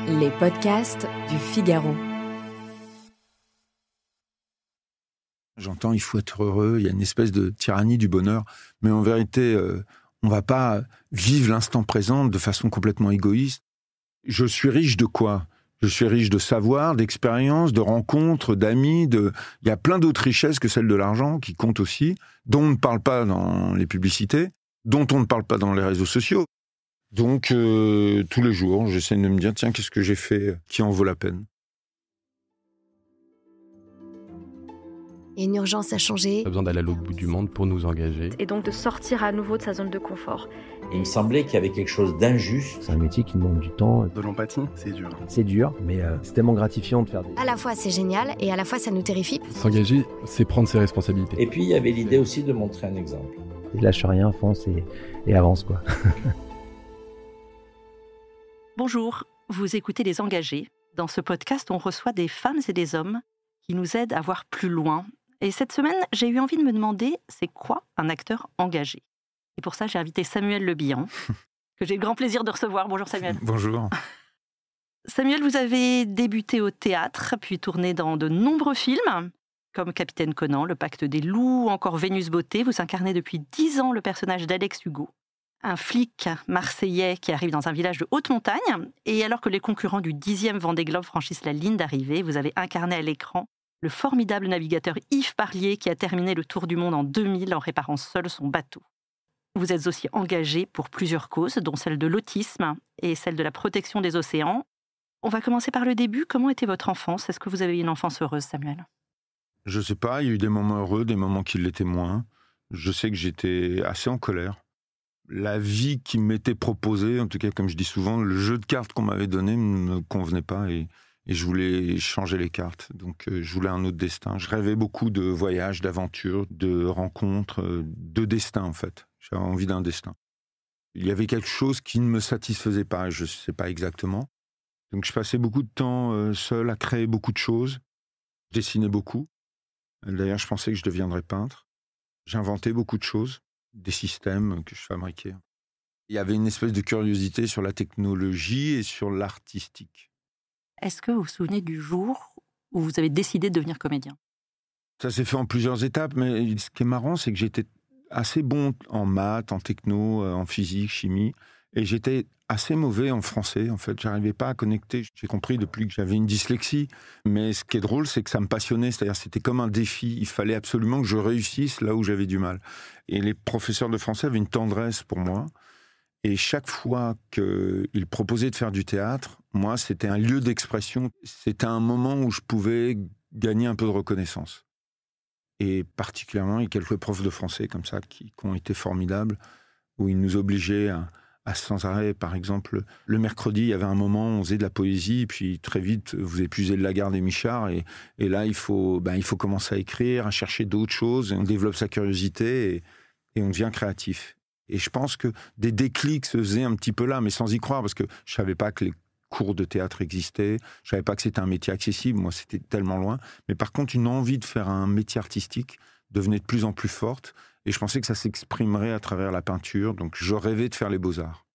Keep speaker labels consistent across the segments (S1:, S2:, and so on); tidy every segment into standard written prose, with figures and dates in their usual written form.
S1: Les podcasts du Figaro.
S2: J'entends, il faut être heureux, il y a une espèce de tyrannie du bonheur, mais en vérité, on ne va pas vivre l'instant présent de façon complètement égoïste. Je suis riche de quoi ? Je suis riche de savoir, d'expérience, de rencontres, d'amis. Il y a plein d'autres richesses que celle de l'argent qui comptent aussi, dont on ne parle pas dans les publicités, dont on ne parle pas dans les réseaux sociaux. Donc, tous les jours, j'essaie de me dire, tiens, qu'est-ce que j'ai fait qui en vaut la peine ?
S3: Il y a une urgence à changer.
S4: On a besoin d'aller à l'autre bout du monde pour nous engager.
S5: Et donc de sortir à nouveau de sa zone de confort.
S6: Il me semblait qu'il y avait quelque chose d'injuste.
S7: C'est un métier qui demande du temps.
S8: De l'empathie, c'est dur.
S7: C'est dur, mais c'est tellement gratifiant de faire des...
S3: À la fois c'est génial et à la fois ça nous terrifie.
S4: S'engager, c'est prendre ses responsabilités.
S6: Et puis il y avait l'idée aussi de montrer un exemple.
S7: Et lâche rien, fonce et avance, quoi.
S9: Bonjour, vous écoutez Les Engagés. Dans ce podcast, on reçoit des femmes et des hommes qui nous aident à voir plus loin. Et cette semaine, j'ai eu envie de me demander, c'est quoi un acteur engagé ? Et pour ça, j'ai invité Samuel Le Bihan, que j'ai le grand plaisir de recevoir. Bonjour Samuel.
S2: Bonjour.
S9: Samuel, vous avez débuté au théâtre, puis tourné dans de nombreux films, comme Capitaine Conan, Le Pacte des loups, encore Vénus Beauté. Vous incarnez depuis 10 ans le personnage d'Alex Hugo, un flic marseillais qui arrive dans un village de haute montagne. Et alors que les concurrents du 10e Vendée Globe franchissent la ligne d'arrivée, vous avez incarné à l'écran le formidable navigateur Yves Parlier qui a terminé le tour du monde en 2000 en réparant seul son bateau. Vous êtes aussi engagé pour plusieurs causes, dont celle de l'autisme et celle de la protection des océans. On va commencer par le début. Comment était votre enfance ? Est-ce que vous avez eu une enfance heureuse, Samuel ?
S2: Je sais pas, il y a eu des moments heureux, des moments qui l'étaient moins. Je sais que j'étais assez en colère. La vie qui m'était proposée, en tout cas comme je dis souvent, le jeu de cartes qu'on m'avait donné ne me convenait pas et je voulais changer les cartes. Donc je voulais un autre destin. Je rêvais beaucoup de voyages, d'aventures, de rencontres, de destin en fait. J'avais envie d'un destin. Il y avait quelque chose qui ne me satisfaisait pas, je ne sais pas exactement. Donc je passais beaucoup de temps seul à créer beaucoup de choses. Je dessinais beaucoup. D'ailleurs, je pensais que je deviendrais peintre. J'inventais beaucoup de choses, des systèmes que je fabriquais. Il y avait une espèce de curiosité sur la technologie et sur l'artistique.
S9: Est-ce que vous vous souvenez du jour où vous avez décidé de devenir comédien ?
S2: Ça s'est fait en plusieurs étapes, mais ce qui est marrant, c'est que j'étais assez bon en maths, en techno, en physique, chimie, et j'étais assez mauvais en français, en fait. J'arrivais pas à connecter. J'ai compris depuis que j'avais une dyslexie, mais ce qui est drôle, c'est que ça me passionnait, c'est-à-dire c'était comme un défi. Il fallait absolument que je réussisse là où j'avais du mal. Et les professeurs de français avaient une tendresse pour moi. Et chaque fois qu'ils proposaient de faire du théâtre, moi, c'était un lieu d'expression. C'était un moment où je pouvais gagner un peu de reconnaissance. Et particulièrement, il y a quelques profs de français comme ça qui ont été formidables, où ils nous obligeaient à sans arrêt. Par exemple, le mercredi, il y avait un moment où on faisait de la poésie, et puis très vite, vous épuisez le Lagarde et Michard, et là, il faut commencer à écrire, à chercher d'autres choses, et on développe sa curiosité, et on devient créatif. Et je pense que des déclics se faisaient un petit peu là, mais sans y croire, parce que je ne savais pas que les cours de théâtre existaient, je ne savais pas que c'était un métier accessible, moi c'était tellement loin. Mais par contre, une envie de faire un métier artistique devenait de plus en plus forte, et je pensais que ça s'exprimerait à travers la peinture, donc je rêvais de faire les beaux-arts.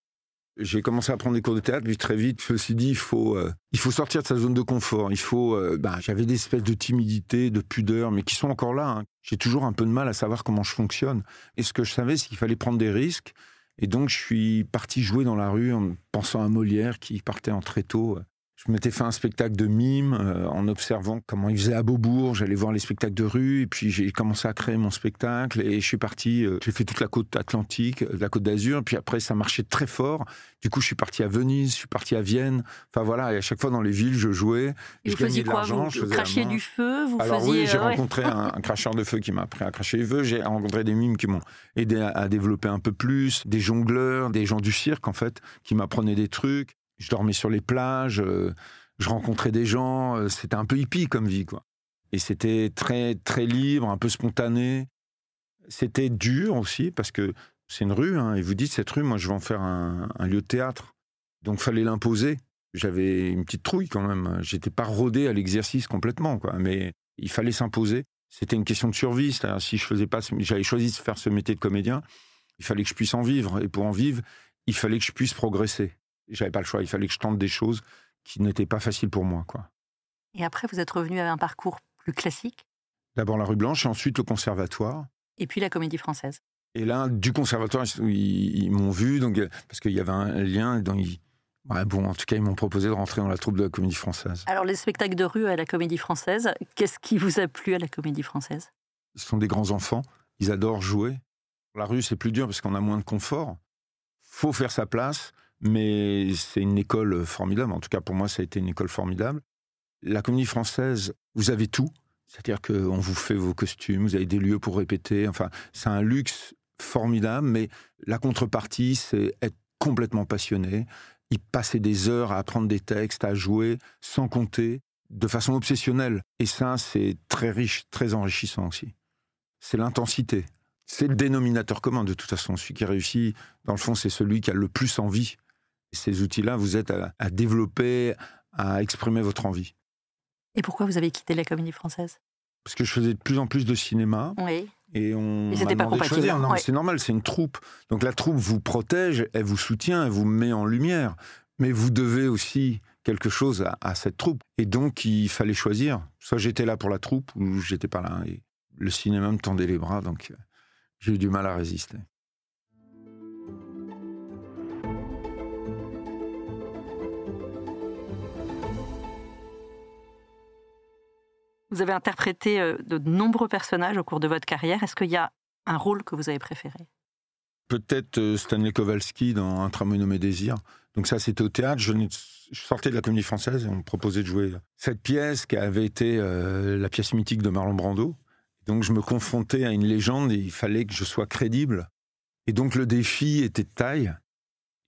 S2: J'ai commencé à prendre des cours de théâtre, puis très vite, je me suis dit, il faut sortir de sa zone de confort. J'avais des espèces de timidité, de pudeur, mais qui sont encore là. Hein. J'ai toujours un peu de mal à savoir comment je fonctionne. Et ce que je savais, c'est qu'il fallait prendre des risques. Et donc, je suis parti jouer dans la rue en pensant à Molière, qui partait en tréteau. Je m'étais fait un spectacle de mime en observant comment il faisait à Beaubourg. J'allais voir les spectacles de rue et puis j'ai commencé à créer mon spectacle et je suis parti. J'ai fait toute la côte atlantique, la côte d'Azur. Puis après, ça marchait très fort. Du coup, je suis parti à Venise, je suis parti à Vienne. Enfin voilà, et à chaque fois dans les villes, je jouais.
S9: Et
S2: je
S9: vous faisiez
S2: gagnais de
S9: quoi ?
S2: l'argent.
S9: Vous crachiez du feu ?
S2: Alors oui, j'ai rencontré un cracheur de feu qui m'a appris à cracher le feu. J'ai rencontré des mimes qui m'ont aidé à développer un peu plus. Des jongleurs, des gens du cirque en fait, qui m'apprenaient des trucs. Je dormais sur les plages. Je rencontrais des gens, c'était un peu hippie comme vie, quoi. Et c'était très, très libre, un peu spontané. C'était dur aussi, parce que c'est une rue, hein, et vous dites, cette rue, moi, je vais en faire un lieu de théâtre. Donc, il fallait l'imposer. J'avais une petite trouille, quand même. J'étais pas rodé à l'exercice complètement, quoi. Mais il fallait s'imposer. C'était une question de survie. C'est-à-dire, si j'avais choisi de faire ce métier de comédien, il fallait que je puisse en vivre. Et pour en vivre, il fallait que je puisse progresser. J'avais pas le choix. Il fallait que je tente des choses qui n'était pas facile pour moi, quoi.
S9: Et après, vous êtes revenu à un parcours plus classique,
S2: D'abord la Rue Blanche et ensuite le conservatoire.
S9: et puis la Comédie Française.
S2: Et là, du conservatoire, ils m'ont vu, donc, parce qu'il y avait un lien. En tout cas, ils m'ont proposé de rentrer dans la troupe de la Comédie Française.
S9: Alors, les spectacles de rue à la Comédie Française, qu'est-ce qui vous a plu à la Comédie Française?
S2: Ce sont des grands enfants, ils adorent jouer. La rue, c'est plus dur parce qu'on a moins de confort. Faut faire sa place, mais c'est une école formidable. En tout cas, pour moi, ça a été une école formidable. La Comédie Française, vous avez tout. C'est-à-dire qu'on vous fait vos costumes, vous avez des lieux pour répéter. Enfin, c'est un luxe formidable, mais la contrepartie, c'est être complètement passionné, y passer des heures à apprendre des textes, à jouer, sans compter, de façon obsessionnelle. Et ça, c'est très riche, très enrichissant aussi. C'est l'intensité. C'est le dénominateur commun, de toute façon. Celui qui réussit, dans le fond, c'est celui qui a le plus envie. Et ces outils-là, vous êtes à développer, à exprimer votre envie.
S9: Et pourquoi vous avez quitté la Comédie Française?
S2: Parce que je faisais de plus en plus de cinéma.
S9: Oui.
S2: Et on
S9: c'était
S2: m'a
S9: pas
S2: demandé de choisir.
S9: compatible.
S2: Non,
S9: Ouais.
S2: c'est normal, c'est une troupe. Donc la troupe vous protège, elle vous soutient, elle vous met en lumière. Mais vous devez aussi quelque chose à cette troupe. Et donc, il fallait choisir. Soit j'étais là pour la troupe, ou j'étais pas là. Et le cinéma me tendait les bras, donc j'ai eu du mal à résister.
S9: Vous avez interprété de nombreux personnages au cours de votre carrière. Est-ce qu'il y a un rôle que vous avez préféré?
S2: Peut-être Stanley Kowalski dans Un tramway nommé Désir. Donc ça, c'était au théâtre. Je sortais de la Comédie Française et on me proposait de jouer cette pièce qui avait été la pièce mythique de Marlon Brando. Donc je me confrontais à une légende et il fallait que je sois crédible. Et donc le défi était de taille.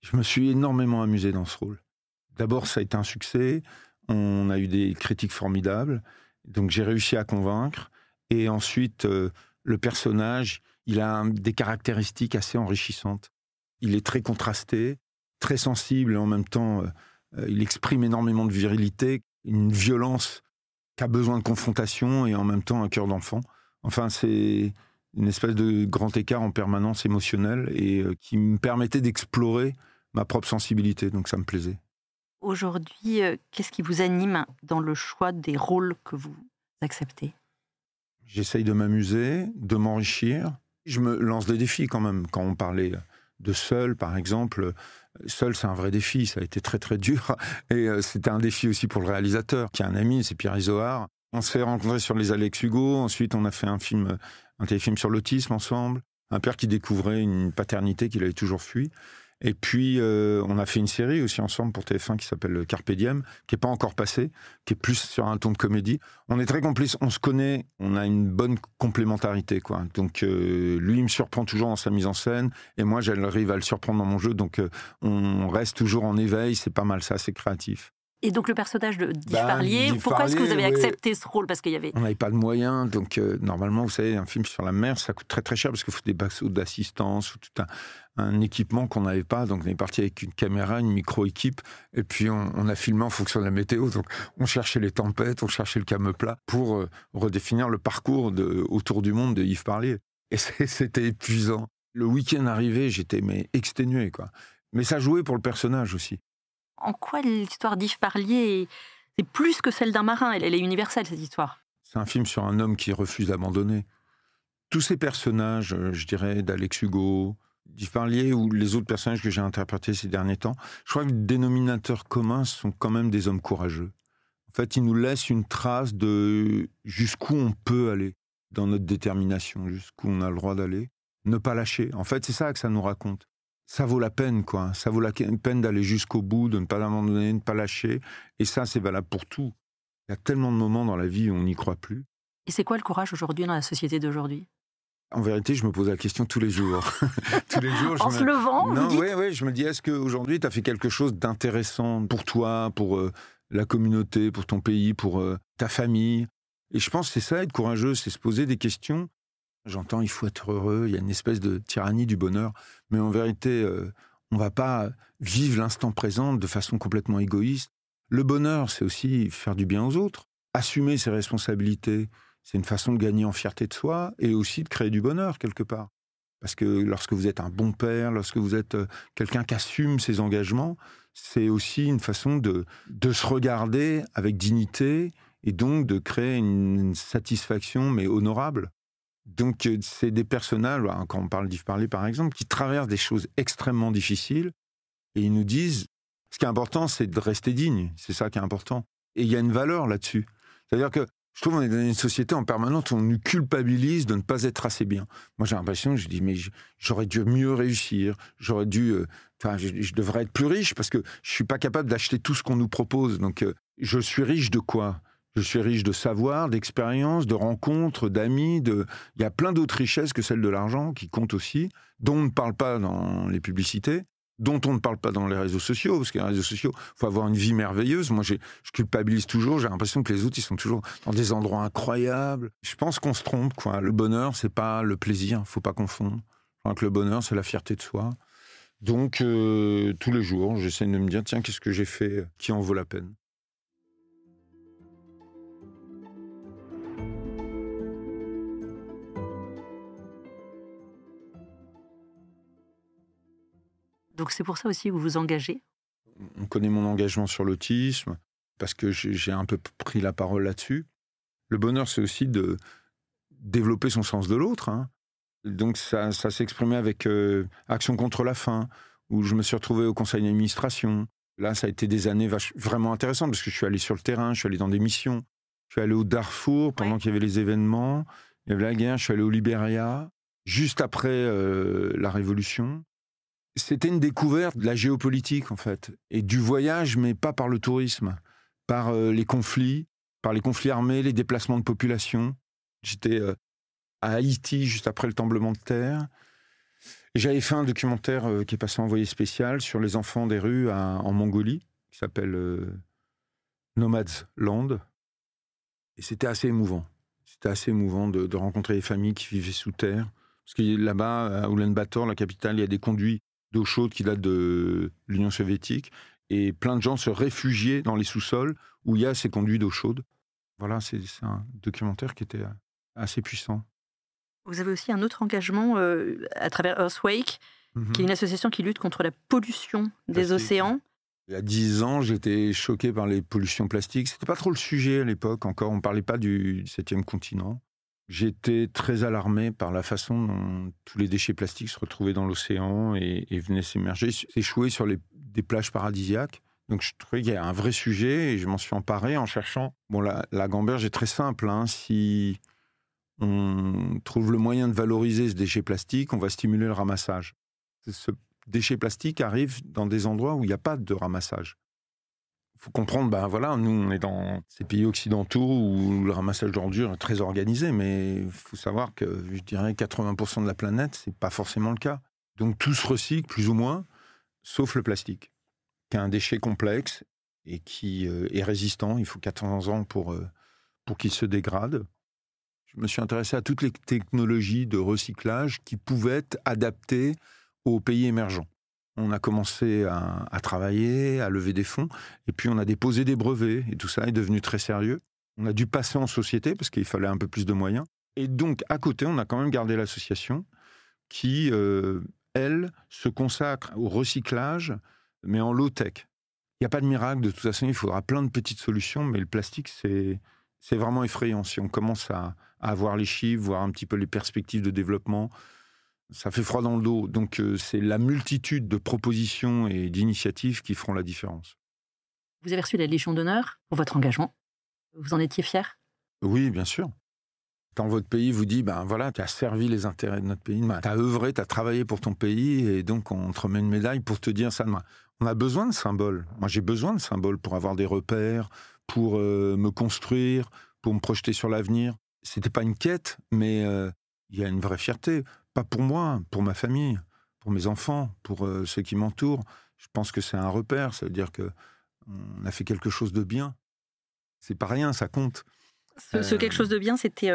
S2: Je me suis énormément amusé dans ce rôle. D'abord, ça a été un succès. On a eu des critiques formidables. Donc j'ai réussi à convaincre. Et ensuite, le personnage, il a des caractéristiques assez enrichissantes. Il est très contrasté, très sensible et en même temps, il exprime énormément de virilité, une violence qui a besoin de confrontation et en même temps un cœur d'enfant. Enfin, c'est une espèce de grand écart en permanence émotionnel et qui me permettait d'explorer ma propre sensibilité. Donc ça me plaisait.
S9: Aujourd'hui, qu'est-ce qui vous anime dans le choix des rôles que vous acceptez?
S2: J'essaye de m'amuser, de m'enrichir. Je me lance des défis quand même. Quand on parlait de Seul, par exemple, Seul, c'est un vrai défi. Ça a été très, très dur. Et c'était un défi aussi pour le réalisateur, qui est un ami, c'est Pierre Izoard. On s'est rencontrés sur les Alex Hugo. Ensuite, on a fait un téléfilm sur l'autisme ensemble. Un père qui découvrait une paternité qu'il avait toujours fui. Et puis, on a fait une série aussi ensemble pour TF1 qui s'appelle Carpe Diem, qui n'est pas encore passée, qui est plus sur un ton de comédie. On est très complices, on se connaît, on a une bonne complémentarité, quoi. Donc, lui, il me surprend toujours dans sa mise en scène, et moi, j'arrive à le surprendre dans mon jeu. Donc, on reste toujours en éveil, c'est pas mal ça, c'est créatif.
S9: Et donc le personnage de Yves Parlier,
S2: Yves
S9: pourquoi est-ce que vous avez
S2: Parlier,
S9: accepté ce rôle? Parce qu'il y avait...
S2: On n'avait pas de moyens, donc normalement, vous savez, un film sur la mer, ça coûte très très cher parce qu'il faut des bateaux d'assistance, tout un équipement qu'on n'avait pas. Donc on est parti avec une caméra, une micro-équipe, et puis on a filmé en fonction de la météo. Donc on cherchait les tempêtes, on cherchait le calme plat pour redéfinir le parcours autour du monde de Yves Parlier. Et c'était épuisant. Le week-end arrivé, j'étais exténué, quoi. Mais ça jouait pour le personnage aussi.
S9: En quoi l'histoire d'Yves Parlier c'est plus que celle d'un marin? Elle est universelle, cette histoire.
S2: C'est un film sur un homme qui refuse d'abandonner. Tous ces personnages, je dirais, d'Alex Hugo, d'Yves Parlier ou les autres personnages que j'ai interprétés ces derniers temps, je crois que le dénominateur commun sont quand même des hommes courageux. En fait, ils nous laissent une trace de jusqu'où on peut aller dans notre détermination, jusqu'où on a le droit d'aller. Ne pas lâcher. En fait, c'est ça que ça nous raconte. Ça vaut la peine, quoi. Ça vaut la peine d'aller jusqu'au bout, de ne pas abandonner, de ne pas lâcher. Et ça, c'est valable pour tout. Il y a tellement de moments dans la vie où on n'y croit plus.
S9: Et c'est quoi le courage aujourd'hui dans la société d'aujourd'hui?
S2: En vérité, je me pose la question tous les jours. Tous les jours.
S9: En se levant,
S2: non,
S9: vous dites...
S2: ouais, je me dis, est-ce qu'aujourd'hui, tu as fait quelque chose d'intéressant pour toi, pour la communauté, pour ton pays, pour ta famille? Et je pense que c'est ça, être courageux, c'est se poser des questions. J'entends, il faut être heureux, il y a une espèce de tyrannie du bonheur. Mais en vérité, on ne va pas vivre l'instant présent de façon complètement égoïste. Le bonheur, c'est aussi faire du bien aux autres. Assumer ses responsabilités, c'est une façon de gagner en fierté de soi et aussi de créer du bonheur quelque part. Parce que lorsque vous êtes un bon père, lorsque vous êtes quelqu'un qui assume ses engagements, c'est aussi une façon de se regarder avec dignité et donc de créer une satisfaction, mais honorable. Donc, c'est des personnages, quand on parle d'Yves Parler, par exemple, qui traversent des choses extrêmement difficiles et ils nous disent, ce qui est important, c'est de rester digne. C'est ça qui est important. Et il y a une valeur là-dessus. C'est-à-dire que je trouve qu'on est dans une société en permanence où on nous culpabilise de ne pas être assez bien. Moi, j'ai l'impression, je dis, mais j'aurais dû mieux réussir, j'aurais dû... je devrais être plus riche parce que je ne suis pas capable d'acheter tout ce qu'on nous propose. Donc, je suis riche de quoi ? Je suis riche de savoir, d'expérience, de rencontres, d'amis. Il y a plein d'autres richesses que celle de l'argent qui comptent aussi, dont on ne parle pas dans les publicités, dont on ne parle pas dans les réseaux sociaux, parce que les réseaux sociaux, il faut avoir une vie merveilleuse. Moi, je culpabilise toujours, j'ai l'impression que les autres, ils sont toujours dans des endroits incroyables. Je pense qu'on se trompe, quoi. Le bonheur, c'est pas le plaisir, il ne faut pas confondre. Je crois que le bonheur, c'est la fierté de soi. Donc, tous les jours, j'essaie de me dire, tiens, qu'est-ce que j'ai fait qui en vaut la peine ?
S9: Donc c'est pour ça aussi que vous vous engagez.
S2: On connaît mon engagement sur l'autisme, parce que j'ai un peu pris la parole là-dessus. Le bonheur, c'est aussi de développer son sens de l'autre. Hein. Donc ça s'exprimait avec Action contre la faim, où je me suis retrouvé au conseil d'administration. Là, ça a été des années vraiment intéressantes, parce que je suis allé sur le terrain, je suis allé dans des missions. Je suis allé au Darfour pendant qu'il y avait les événements. Il y avait la guerre, je suis allé au Libéria, juste après la Révolution. C'était une découverte de la géopolitique, en fait, et du voyage, mais pas par le tourisme, par les conflits armés, les déplacements de population. J'étais à Haïti, juste après le tremblement de terre. Et j'avais fait un documentaire qui est passé en envoyé spécial sur les enfants des rues en Mongolie, qui s'appelle Nomads Land. Et c'était assez émouvant. C'était assez émouvant de rencontrer les familles qui vivaient sous terre. Parce que là-bas, à Oulan-Bator, la capitale, il y a des conduits d'eau chaude qui datent de l'Union soviétique. Et plein de gens se réfugiaient dans les sous-sols où il y a ces conduits d'eau chaude. Voilà, c'est un documentaire qui était assez puissant.
S9: Vous avez aussi un autre engagement à travers Earthwake, qui est une association qui lutte contre la pollution des océans.
S2: Il y a 10 ans, j'étais choqué par les pollutions plastiques. C'était pas trop le sujet à l'époque encore. On parlait pas du 7e continent. J'étais très alarmé par la façon dont tous les déchets plastiques se retrouvaient dans l'océan et venaient s'émerger, s'échouer sur des plages paradisiaques. Donc je trouvais qu'il y a un vrai sujet et je m'en suis emparé en cherchant. Bon, la gamberge est très simple. Hein. Si on trouve le moyen de valoriser ce déchet plastique, on va stimuler le ramassage. Ce déchet plastique arrive dans des endroits où il n'y a pas de ramassage. Il faut comprendre, nous on est dans ces pays occidentaux où le ramassage d'ordures est très organisé, mais il faut savoir que, je dirais, 80% de la planète, c'est pas forcément le cas. Donc tout se recycle, plus ou moins, sauf le plastique, qui est un déchet complexe et qui est résistant. Il faut 400 ans pour qu'il se dégrade. Je me suis intéressé à toutes les technologies de recyclage qui pouvaient être adaptées aux pays émergents. On a commencé à travailler, à lever des fonds, et puis on a déposé des brevets, et tout ça est devenu très sérieux. On a dû passer en société, parce qu'il fallait un peu plus de moyens. Et donc, à côté, on a quand même gardé l'association qui, elle, se consacre au recyclage, mais en low-tech. Il n'y a pas de miracle, de toute façon, il faudra plein de petites solutions, mais le plastique, c'est vraiment effrayant. Si on commence à avoir les chiffres, voir un petit peu les perspectives de développement, ça fait froid dans le dos. Donc, c'est la multitude de propositions et d'initiatives qui feront la différence.
S9: Vous avez reçu la Légion d'honneur pour votre engagement. Vous en étiez fier ?
S2: Oui, bien sûr. Quand votre pays vous dit, tu as servi les intérêts de notre pays, tu as œuvré, tu as travaillé pour ton pays, et donc on te remet une médaille pour te dire ça. On a besoin de symboles. Moi, j'ai besoin de symboles pour avoir des repères, pour me construire, pour me projeter sur l'avenir. C'était pas une quête, mais il y a une vraie fierté. Pas pour moi, pour ma famille, pour mes enfants, pour ceux qui m'entourent. Je pense que c'est un repère, ça veut dire qu'on a fait quelque chose de bien. C'est pas rien, ça compte.
S9: Ce quelque chose de bien, c'était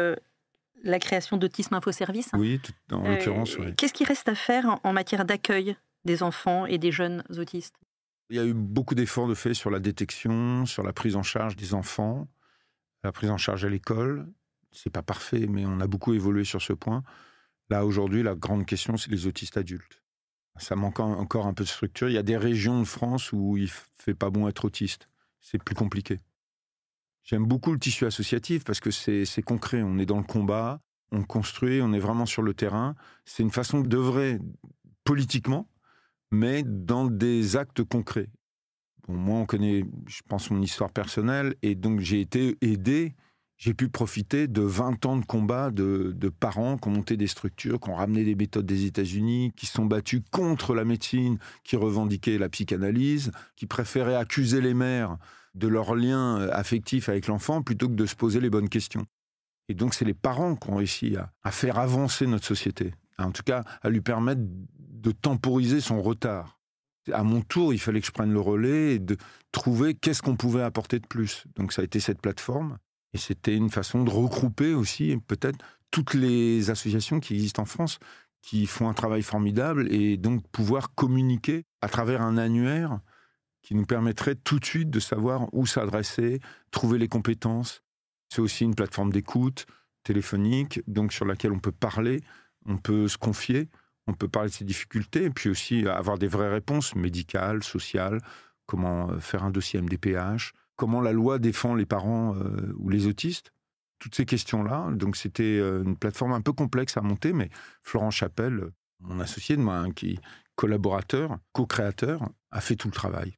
S9: la création d'Autisme Info Service.
S2: Oui, en l'occurrence, oui.
S9: Qu'est-ce qui reste à faire en matière d'accueil des enfants et des jeunes autistes ?
S2: Il y a eu beaucoup d'efforts de fait sur la détection, sur la prise en charge des enfants, la prise en charge à l'école. C'est pas parfait, mais on a beaucoup évolué sur ce point. Là, aujourd'hui, la grande question, c'est les autistes adultes. Ça manque encore un peu de structure. Il y a des régions de France où il ne fait pas bon être autiste. C'est plus compliqué. J'aime beaucoup le tissu associatif parce que c'est concret. On est dans le combat, on construit, on est vraiment sur le terrain. C'est une façon d'œuvrer politiquement, mais dans des actes concrets. Bon, moi, on connaît, je pense, mon histoire personnelle, et donc j'ai été aidé. J'ai pu profiter de 20 ans de combat de parents qui ont monté des structures, qui ont ramené des méthodes des États-Unis, qui se sont battus contre la médecine, qui revendiquaient la psychanalyse, qui préféraient accuser les mères de leur lien affectif avec l'enfant plutôt que de se poser les bonnes questions. Et donc, c'est les parents qui ont réussi à faire avancer notre société, en tout cas à lui permettre de temporiser son retard. À mon tour, il fallait que je prenne le relais et de trouver qu'est-ce qu'on pouvait apporter de plus. Donc, ça a été cette plateforme. Et c'était une façon de regrouper aussi peut-être toutes les associations qui existent en France, qui font un travail formidable, et donc pouvoir communiquer à travers un annuaire qui nous permettrait tout de suite de savoir où s'adresser, trouver les compétences. C'est aussi une plateforme d'écoute téléphonique, donc sur laquelle on peut parler, on peut se confier, on peut parler de ses difficultés, et puis aussi avoir des vraies réponses médicales, sociales, comment faire un dossier MDPH, comment la loi défend les parents ou les autistes, toutes ces questions-là. Donc c'était une plateforme un peu complexe à monter, mais Florent Chapelle, mon associé de moi, qui est collaborateur, co-créateur, a fait tout le travail.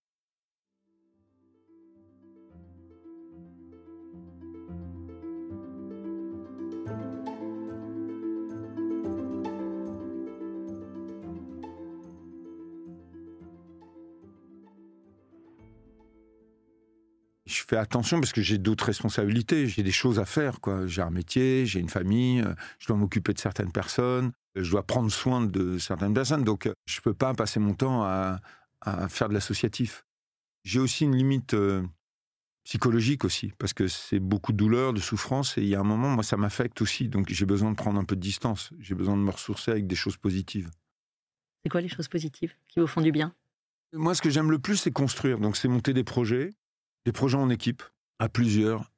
S2: Je fais attention parce que j'ai d'autres responsabilités, j'ai des choses à faire, quoi. J'ai un métier, j'ai une famille, je dois m'occuper de certaines personnes, je dois prendre soin de certaines personnes, donc je ne peux pas passer mon temps à faire de l'associatif. J'ai aussi une limite psychologique aussi, parce que c'est beaucoup de douleur, de souffrance, et il y a un moment, moi, ça m'affecte aussi, donc j'ai besoin de prendre un peu de distance, j'ai besoin de me ressourcer avec des choses positives.
S9: C'est quoi les choses positives qui vous font du bien ?
S2: Moi, ce que j'aime le plus, c'est construire, donc c'est monter des projets en équipe, à plusieurs.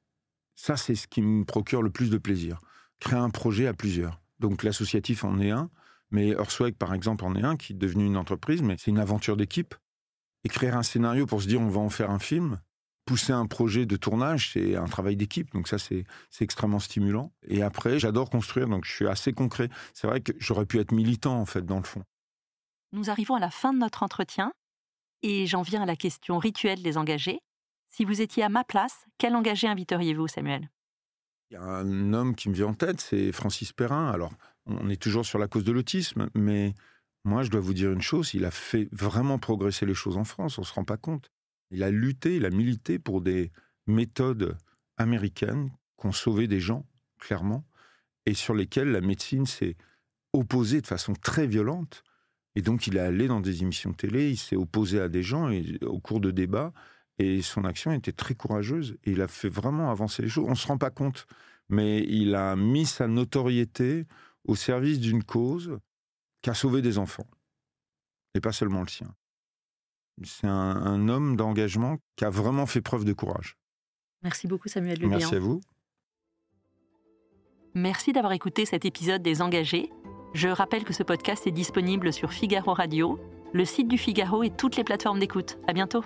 S2: Ça, c'est ce qui me procure le plus de plaisir. Créer un projet à plusieurs. Donc l'associatif en est un, mais Earthwake, par exemple, en est un, qui est devenu une entreprise, mais c'est une aventure d'équipe. Écrire un scénario pour se dire on va en faire un film, pousser un projet de tournage, c'est un travail d'équipe, donc ça, c'est extrêmement stimulant. Et après, j'adore construire, donc je suis assez concret. C'est vrai que j'aurais pu être militant, en fait, dans le fond.
S9: Nous arrivons à la fin de notre entretien, et j'en viens à la question rituelle des engagés. Si vous étiez à ma place, quel engagé inviteriez-vous, Samuel ?
S2: Il y a un homme qui me vient en tête, c'est Francis Perrin. Alors, on est toujours sur la cause de l'autisme, mais moi, je dois vous dire une chose, il a fait vraiment progresser les choses en France, on ne se rend pas compte. Il a lutté, il a milité pour des méthodes américaines qui ont sauvé des gens, clairement, et sur lesquelles la médecine s'est opposée de façon très violente. Et donc, il est allé dans des émissions de télé, il s'est opposé à des gens et, au cours de débats, et son action était très courageuse. Et il a fait vraiment avancer les choses. On ne se rend pas compte, mais il a mis sa notoriété au service d'une cause qui a sauvé des enfants. Et pas seulement le sien. C'est un homme d'engagement qui a vraiment fait preuve de courage.
S9: Merci beaucoup, Samuel Le Bihan.
S2: Merci à vous.
S9: Merci d'avoir écouté cet épisode des Engagés. Je rappelle que ce podcast est disponible sur Figaro Radio, le site du Figaro et toutes les plateformes d'écoute. À bientôt.